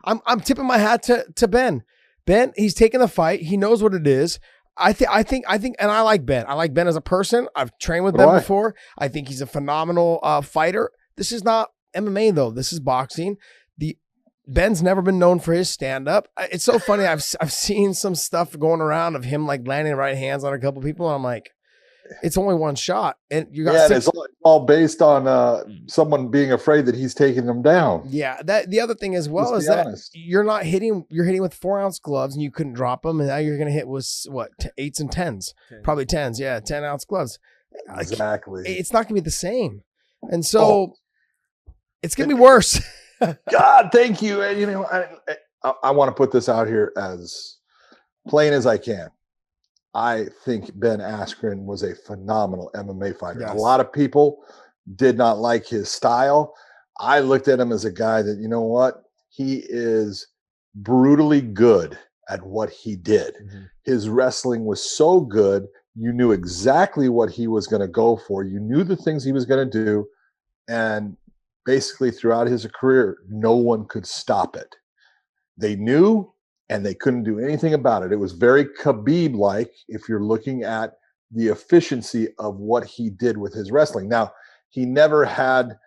I'm tipping my hat to Ben. Ben, he's taking the fight. He knows what it is. I think, and I like Ben. I like Ben as a person. I've trained with Ben before. I think he's a phenomenal fighter. This is not MMA though. This is boxing. Ben's never been known for his stand-up. It's so funny. I've seen some stuff going around of him like landing right hands on a couple people. And I'm like, it's only one shot, and you got it's all based on someone being afraid that he's taking them down. Yeah, that the other thing as well is that you're not hitting. You're hitting with 4-ounce gloves, and you couldn't drop them, and now you're going to hit with what 8s and 10s, probably 10s. Yeah, 10-ounce gloves. Exactly. It's not going to be the same, and so it's going to be worse. God, thank you. And I want to put this out here as plain as I can. I think Ben Askren was a phenomenal MMA fighter. Yes. A lot of people did not like his style. I looked at him as a guy that, you know what? He is brutally good at what he did. Mm-hmm. His wrestling was so good. You knew exactly what he was going to go for. You knew the things he was going to do. And basically throughout his career, no one could stop it. They knew, and they couldn't do anything about it. It was very Khabib-like if you're looking at the efficiency of what he did with his wrestling. Now, he never had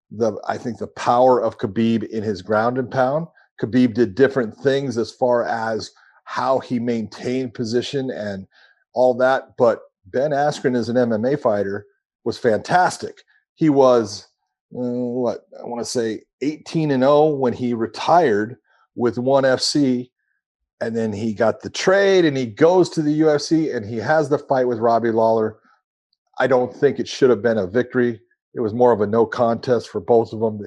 the power of Khabib in his ground and pound. Khabib did different things as far as how he maintained position and all that. But Ben Askren as an MMA fighter was fantastic. He was, I want to say 18-0 when he retired with ONE FC. And then he got the trade and he goes to the UFC and he has the fight with Robbie Lawler. I don't think it should have been a victory. It was more of a no contest for both of them.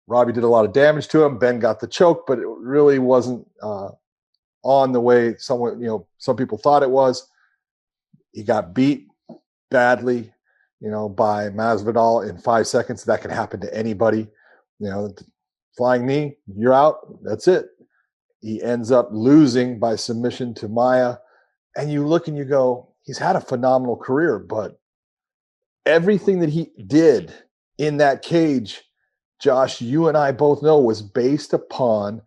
Robbie did a lot of damage to him. Ben got the choke, but it really wasn't on the way some people thought it was. He got beat badly, by Masvidal in 5 seconds. That can happen to anybody. Flying knee, you're out. That's it. He ends up losing by submission to Maia. And you look and you go, he's had a phenomenal career, but everything that he did in that cage, Josh, you and I both know, was based upon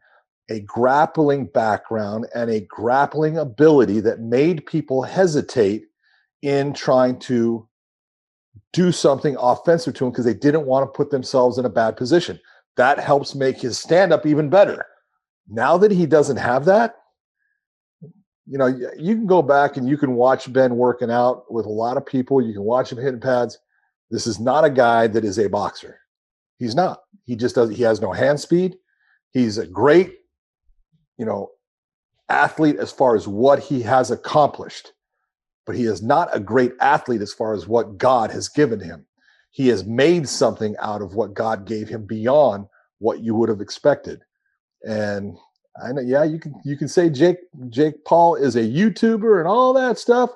a grappling background and a grappling ability that made people hesitate in trying to do something offensive to him because they didn't want to put themselves in a bad position. That helps make his stand-up even better. Now that he doesn't have that, you can go back and you can watch Ben working out with a lot of people. You can watch him hitting pads. This is not a guy that is a boxer. He's not. He just doesn't. He has no hand speed. He's a great, athlete as far as what he has accomplished, but he is not a great athlete as far as what God has given him. He has made something out of what God gave him beyond what you would have expected. And I know, you can say Jake Paul is a YouTuber and all that stuff.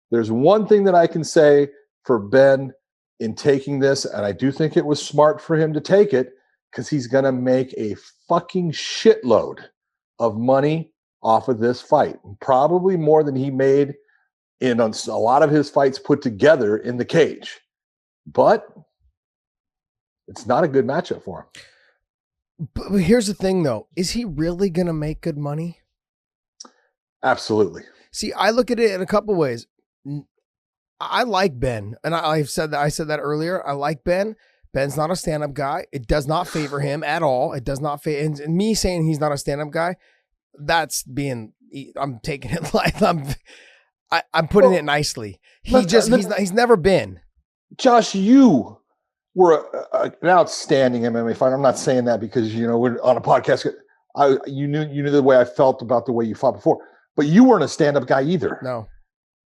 There's one thing that I can say for Ben in taking this, and I do think it was smart for him to take it, because he's going to make a fucking shitload of money off of this fight. Probably more than he made in a lot of his fights put together in the cage. But it's not a good matchup for him. But here's the thing, though. Is he really going to make good money? Absolutely. See, I look at it in a couple ways. I like Ben, and I said that earlier. I like Ben. Ben's not a stand-up guy. It does not favor him at all. It does not favor. And me saying he's not a stand-up guy, I'm taking it like I'm putting it nicely. He's never been. Josh, you were an outstanding MMA fighter. I'm not saying that because we're on a podcast. You knew the way I felt about the way you fought before, but you weren't a stand-up guy either. No,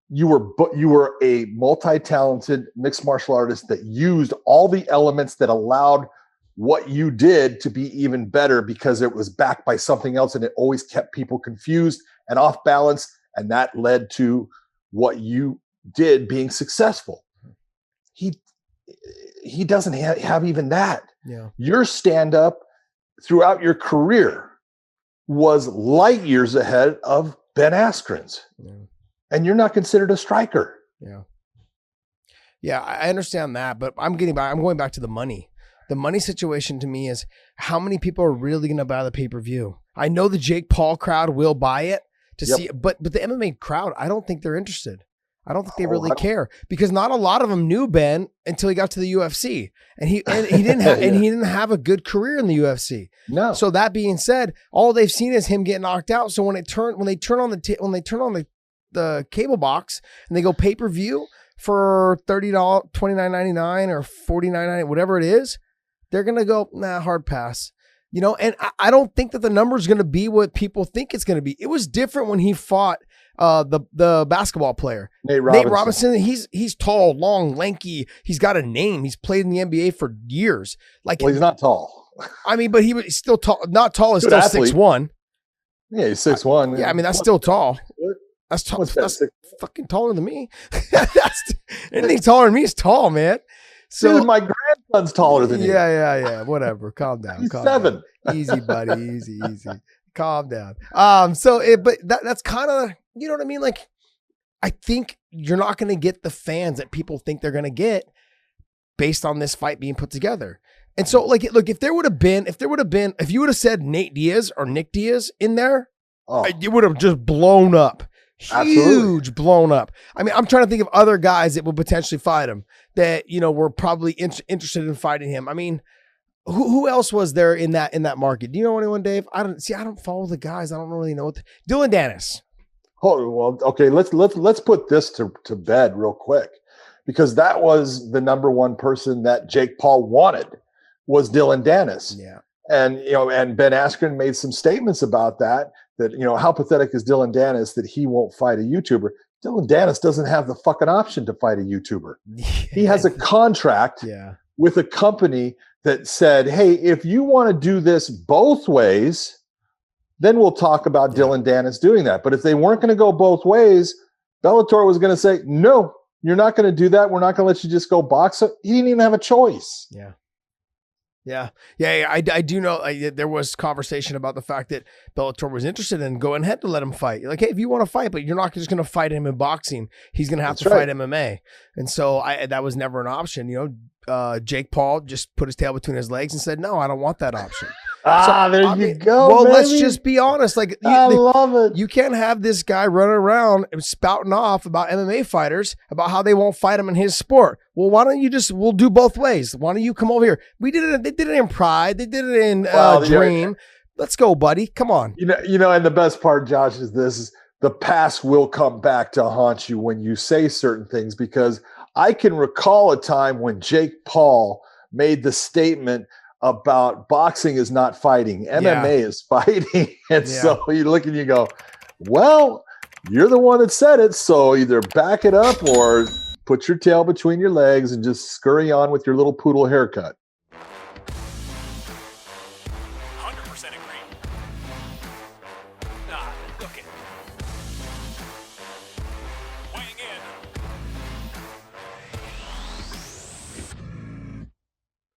you were a multi-talented mixed martial artist that used all the elements that allowed what you did to be even better because it was backed by something else, and it always kept people confused and off balance, and that led to what you did being successful. He doesn't have even that. Yeah. Your stand-up throughout your career was light years ahead of Ben Askren's. Yeah. And you're not considered a striker. Yeah. Yeah, I understand that, but I'm going back to the money. The money situation to me is how many people are really going to buy the pay-per-view. I know the Jake Paul crowd will buy it to see it, but the MMA crowd, I don't think they're interested. I don't think they really care because not a lot of them knew Ben until he got to the UFC, and he didn't have a good career in the UFC. No. So that being said, all they've seen is him get knocked out. So when they turn on the cable box and they go pay-per-view for $30, $29.99 or $49.99, whatever it is, they're gonna go, nah, hard pass. You know, and I don't think that the number is gonna be what people think it's gonna be. It was different when he fought the basketball player Nate Robinson. He's tall, long, lanky. He's got a name. He's played in the NBA for years. Like, well, he's not tall. I mean, but he's still tall. Not tall. Is still 6'1". Yeah, he's 6'1". Yeah, I mean that's still tall. That's tall. That's fucking taller than me. Anything taller than me is tall, man. So dude, my grandson's taller than you. Yeah. Whatever. Calm down. He's calm 7. Down. Easy, buddy. Easy. Calm down. But that's kind of, you know what I mean? Like, I think you're not going to get the fans that people think they're going to get based on this fight being put together. And so, like, look, if you would have said Nate Diaz or Nick Diaz in there, it would have just blown up. Huge blown up. I mean, I'm trying to think of other guys that would potentially fight him that, you know, were probably interested in fighting him. I mean, who else was there in that market? Do you know anyone, Dave? I don't follow the guys. I don't really know Dylan Dennis. Oh, well, okay. Let's put this to bed real quick, because that was the number one person that Jake Paul wanted was Dylan Dennis. Yeah. And, you know, and Ben Askren made some statements about that, you know, how pathetic is Dylan Dennis that he won't fight a YouTuber. Dylan Dennis doesn't have the fucking option to fight a YouTuber. He has a contract with a company that said, hey, if you want to do this both ways, then we'll talk about Dylan Dennis doing that. But if they weren't going to go both ways, Bellator was going to say, no, you're not going to do that. We're not going to let you just go box. He didn't even have a choice. Yeah. I do know there was conversation about the fact that Bellator was interested in going ahead to let him fight. Like, hey, if you want to fight, but you're not just going to fight him in boxing, he's going to have to fight MMA. And so that was never an option. You know, Jake Paul just put his tail between his legs and said, no, I don't want that option. You go. Well, baby. let's just be honest. Like, I love it. You can't have this guy running around and spouting off about MMA fighters about how they won't fight him in his sport. Well, why don't you we'll do both ways. Why don't you come over here? They did it in Pride. They did it in Dream. Let's go, buddy. Come on. You know, and the best part, Josh, is the past will come back to haunt you when you say certain things, because I can recall a time when Jake Paul made the statement about boxing is not fighting, MMA is fighting. And so you look and you go, well, you're the one that said it. So either back it up or put your tail between your legs and just scurry on with your little poodle haircut. 100% agree.